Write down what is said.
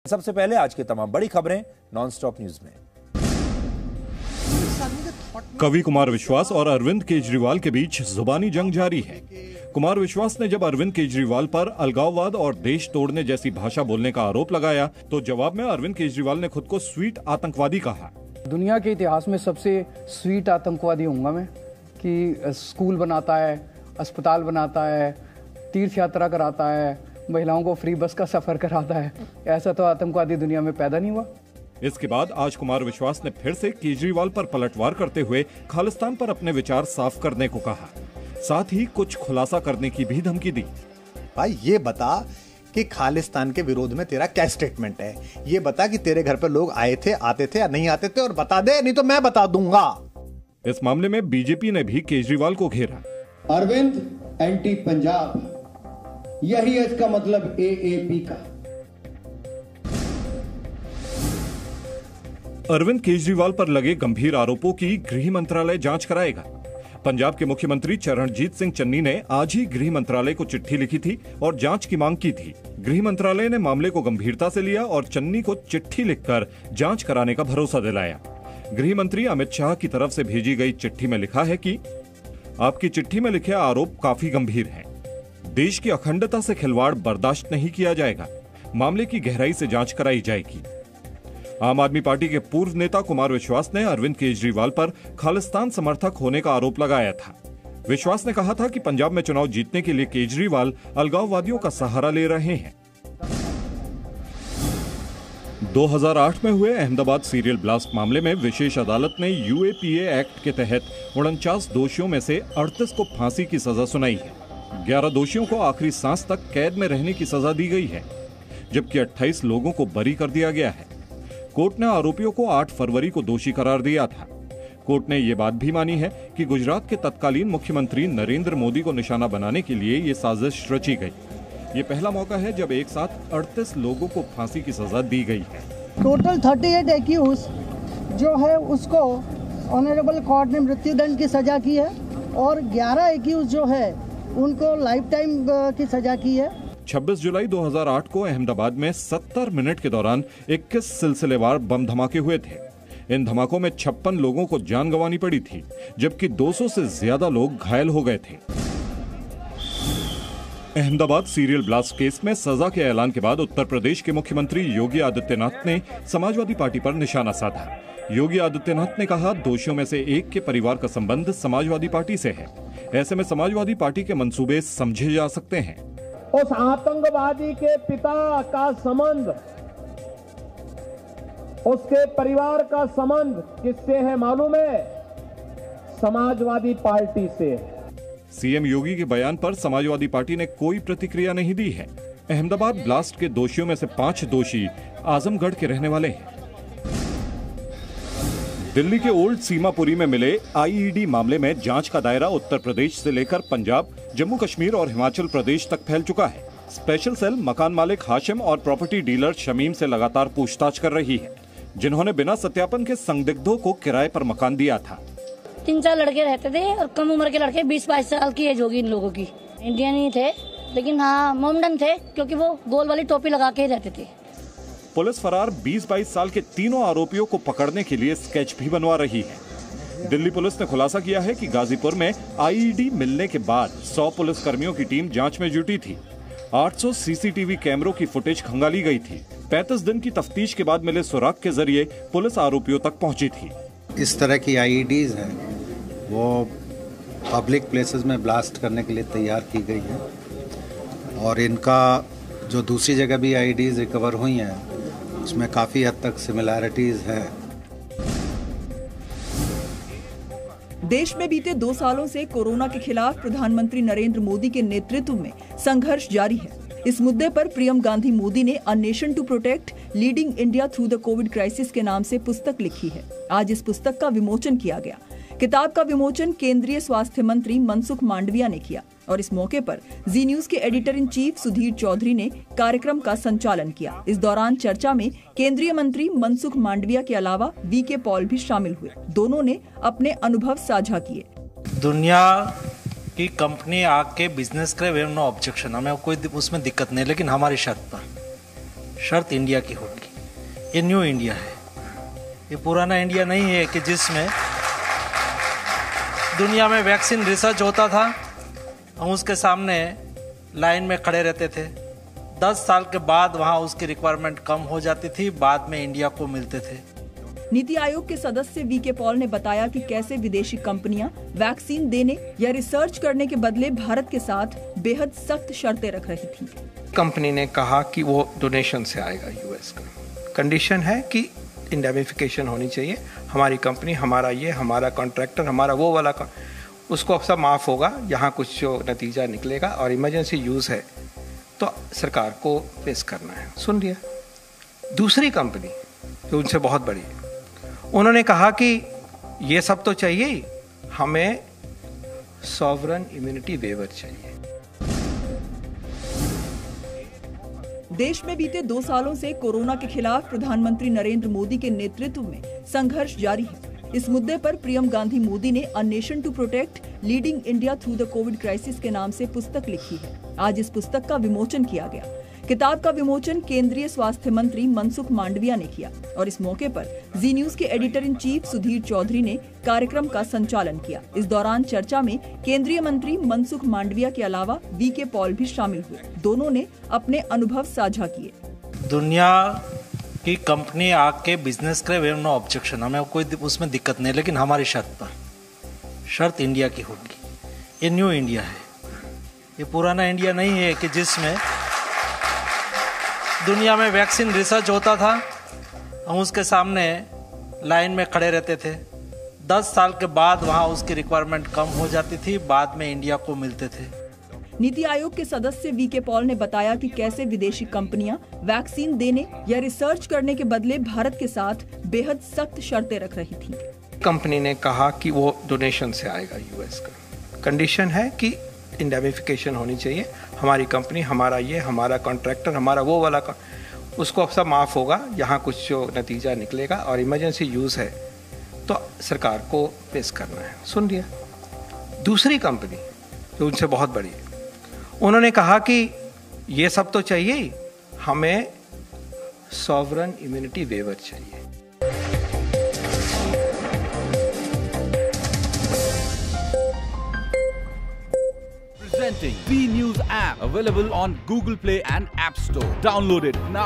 सबसे पहले आज की तमाम बड़ी खबरें नॉनस्टॉप न्यूज में। कवि कुमार विश्वास और अरविंद केजरीवाल के बीच जुबानी जंग जारी है। कुमार विश्वास ने जब अरविंद केजरीवाल पर अलगाववाद और देश तोड़ने जैसी भाषा बोलने का आरोप लगाया तो जवाब में अरविंद केजरीवाल ने खुद को स्वीट आतंकवादी कहा। दुनिया के इतिहास में सबसे स्वीट आतंकवादी हूँगा मैं, कि स्कूल बनाता है, अस्पताल बनाता है, तीर्थ यात्रा कराता है, महिलाओं को फ्री बस का सफर कराता है। ऐसा तो आतंकवादी दुनिया में पैदा नहीं हुआ। इसके बाद आज कुमार विश्वास ने फिर से केजरीवाल पर पलटवार करते हुए खालिस्तान पर अपने विचार साफ करने को कहा, साथ ही कुछ खुलासा करने की भी धमकी दी। भाई ये बता कि खालिस्तान के विरोध में तेरा क्या स्टेटमेंट है। ये बता कि तेरे घर पर लोग आए थे, आते थे या नहीं आते थे, और बता दे, नहीं तो मैं बता दूंगा। इस मामले में बीजेपी ने भी केजरीवाल को घेरा। अरविंद एंटी पंजाब, यही है इसका मतलब एएपी का। अरविंद केजरीवाल पर लगे गंभीर आरोपों की गृह मंत्रालय जांच कराएगा। पंजाब के मुख्यमंत्री चरणजीत सिंह चन्नी ने आज ही गृह मंत्रालय को चिट्ठी लिखी थी और जांच की मांग की थी। गृह मंत्रालय ने मामले को गंभीरता से लिया और चन्नी को चिट्ठी लिखकर जांच कराने का भरोसा दिलाया। गृह मंत्री अमित शाह की तरफ से भेजी गई चिट्ठी में लिखा है कि आपकी चिट्ठी में लिखे आरोप काफी गंभीर हैं। देश की अखंडता से खिलवाड़ बर्दाश्त नहीं किया जाएगा। मामले की गहराई से जांच कराई जाएगी। आम आदमी पार्टी के पूर्व नेता कुमार विश्वास ने अरविंद केजरीवाल पर खालिस्तान समर्थक होने का आरोप लगाया था। विश्वास ने कहा था कि पंजाब में चुनाव जीतने के लिए केजरीवाल अलगाववादियों का सहारा ले रहे हैं। 2008 में हुए अहमदाबाद सीरियल ब्लास्ट मामले में विशेष अदालत ने यूएपीए एक्ट के तहत 49 दोषियों में से 38 को फांसी की सजा सुनाई है। 11 दोषियों को आखिरी सांस तक कैद में रहने की सजा दी गई है, जबकि 28 लोगों को बरी कर दिया गया है। कोर्ट ने आरोपियों को 8 फरवरी को दोषी करार दिया था। कोर्ट ने यह बात भी मानी है कि गुजरात के तत्कालीन मुख्यमंत्री नरेंद्र मोदी को निशाना बनाने के लिए ये साजिश रची गई। ये पहला मौका है जब एक साथ 38 लोगों को फांसी की सजा दी गई है। टोटल 38 एक्यूज जो है उसको ऑनरेबल कोर्ट ने मृत्युदंड की सजा की है और 11 एक्यूज जो है उनको लाइफ टाइम की सजा की है। 26 जुलाई 2008 को अहमदाबाद में 70 मिनट के दौरान 21 सिलसिलेवार बम धमाके हुए थे। इन धमाकों में 56 लोगों को जान गंवानी पड़ी थी, जबकि 200 से ज्यादा लोग घायल हो गए थे। अहमदाबाद सीरियल ब्लास्ट केस में सजा के ऐलान के बाद उत्तर प्रदेश के मुख्यमंत्री योगी आदित्यनाथ ने समाजवादी पार्टी पर निशाना साधा। योगी आदित्यनाथ ने कहा, दोषियों में से एक के परिवार का संबंध समाजवादी पार्टी से है। ऐसे में समाजवादी पार्टी के मंसूबे समझे जा सकते हैं। उस आतंकवादी के पिता का संबंध, उसके परिवार का संबंध किससे है मालूम है? समाजवादी पार्टी से। सीएम योगी के बयान पर समाजवादी पार्टी ने कोई प्रतिक्रिया नहीं दी है। अहमदाबाद ब्लास्ट के दोषियों में से 5 दोषी आजमगढ़ के रहने वाले हैं। दिल्ली के ओल्ड सीमापुरी में मिले आईईडी मामले में जांच का दायरा उत्तर प्रदेश से लेकर पंजाब, जम्मू कश्मीर और हिमाचल प्रदेश तक फैल चुका है। स्पेशल सेल मकान मालिक हाशिम और प्रॉपर्टी डीलर शमीम से लगातार पूछताछ कर रही है, जिन्होंने बिना सत्यापन के संदिग्धों को किराए पर मकान दिया था। 3-4 लड़के रहते थे और कम उम्र के लड़के, 20-22 साल की एज होगी इन लोगों की। इंडियन ही थे, लेकिन हाँ मोमडन थे, क्योंकि वो गोल वाली टोपी लगा के ही रहते थे। पुलिस फरार 20-22 साल के तीनों आरोपियों को पकड़ने के लिए स्केच भी बनवा रही है। दिल्ली पुलिस ने खुलासा किया है कि गाजीपुर में आईईडी मिलने के बाद 100 पुलिस कर्मियों की टीम जांच में जुटी थी। 800 सीसीटीवी कैमरों की फुटेज खंगाली गई थी। 35 दिन की तफ्तीश के बाद मिले सुराग के जरिए पुलिस आरोपियों तक पहुंची थी। इस तरह की आईईडीज हैं वो पब्लिक प्लेसेस में ब्लास्ट करने के लिए तैयार की गई है और इनका जो दूसरी जगह भी आईईडीज रिकवर हुई हैं उसमें काफी हद तक सिमिलैरिटीज है। देश में बीते 2 सालों से कोरोना के खिलाफ प्रधानमंत्री नरेंद्र मोदी के नेतृत्व में संघर्ष जारी है। इस मुद्दे पर प्रियम गांधी मोदी ने a nation to protect leading India through the Covid crisis के नाम से पुस्तक लिखी है। आज इस पुस्तक का विमोचन किया गया। किताब का विमोचन केंद्रीय स्वास्थ्य मंत्री मनसुख मांडविया ने किया और इस मौके पर जी न्यूज के editor in chief Sudhir Chaudhary ने कार्यक्रम का संचालन किया। इस दौरान चर्चा में केंद्रीय मंत्री मनसुख मांडविया के अलावा वीके पॉल भी शामिल हुए। दोनों ने अपने अनुभव साझा किए। दुनिया की कंपनी आके बिजनेस करे, वे नो ऑब्जेक्शन, हमें कोई उसमें दिक्कत नहीं, लेकिन हमारी शर्त पर शर्त इंडिया की होगी। ये न्यू इंडिया है, ये पुराना इंडिया नहीं है कि जिसमें दुनिया में वैक्सीन रिसर्च होता था, हम उसके सामने लाइन में खड़े रहते थे। 10 साल के बाद वहाँ उसकी रिक्वायरमेंट कम हो जाती थी, बाद में इंडिया को मिलते थे। नीति आयोग के सदस्य वीके पॉल ने बताया कि कैसे विदेशी कंपनियां वैक्सीन देने या रिसर्च करने के बदले भारत के साथ बेहद सख्त शर्तें रख रही थी। कंपनी ने कहा कि वो डोनेशन से आएगा यूएस का। कंडीशन है कि इंडेमिफिकेशन होनी चाहिए, हमारी कंपनी, हमारा ये, हमारा कॉन्ट्रैक्टर, हमारा वो वाला उसको अब सब माफ़ होगा, यहाँ कुछ जो नतीजा निकलेगा और इमरजेंसी यूज़ है तो सरकार को पेश करना है। सुन लिया। दूसरी कंपनी जो उनसे बहुत बड़ी है, उन्होंने कहा कि ये सब तो चाहिए, हमें सॉवरन इम्यूनिटी वेवर चाहिए। देश में बीते 2 सालों से कोरोना के खिलाफ प्रधानमंत्री नरेंद्र मोदी के नेतृत्व में संघर्ष जारी है। इस मुद्दे पर प्रियम गांधी मोदी ने a nation to protect leading India through the Covid crisis के नाम से पुस्तक लिखी है। आज इस पुस्तक का विमोचन किया गया। किताब का विमोचन केंद्रीय स्वास्थ्य मंत्री मनसुख मांडविया ने किया और इस मौके पर जी न्यूज के editor in chief Sudhir Chaudhary ने कार्यक्रम का संचालन किया। इस दौरान चर्चा में केंद्रीय मंत्री मनसुख मांडविया के अलावा वीके पॉल भी शामिल हुए। दोनों ने अपने अनुभव साझा किए। दुनिया की कंपनी आके बिजनेस करे, वे नो ऑब्जेक्शन, हमें कोई उसमें दिक्कत नहीं, लेकिन हमारी शर्त पर, शर्त इंडिया की होगी। ये न्यू इंडिया है, ये पुराना इंडिया नहीं है कि जिसमें दुनिया में वैक्सीन रिसर्च होता था, हम उसके सामने लाइन में खड़े रहते थे। 10 साल के बाद वहाँ उसकी रिक्वायरमेंट कम हो जाती थी, बाद में इंडिया को मिलते थे। नीति आयोग के सदस्य वीके पॉल ने बताया कि कैसे विदेशी कंपनियां वैक्सीन देने या रिसर्च करने के बदले भारत के साथ बेहद सख्त शर्तें रख रही थी। कंपनी ने कहा कि वो डोनेशन से आएगा यूएस का। कंडीशन है कि इंडेमिफिकेशन होनी चाहिए, हमारी कंपनी, हमारा ये, हमारा कॉन्ट्रैक्टर, हमारा वो वाला उसको अब सब माफ़ होगा, यहाँ कुछ जो नतीजा निकलेगा और इमरजेंसी यूज़ है तो सरकार को पेश करना है। सुन लिया। दूसरी कंपनी जो उनसे बहुत बड़ी है, उन्होंने कहा कि ये सब तो चाहिए, हमें सॉवरन इम्यूनिटी वेवर चाहिए। Presenting B News app, available on Google Play and App Store. Download it now.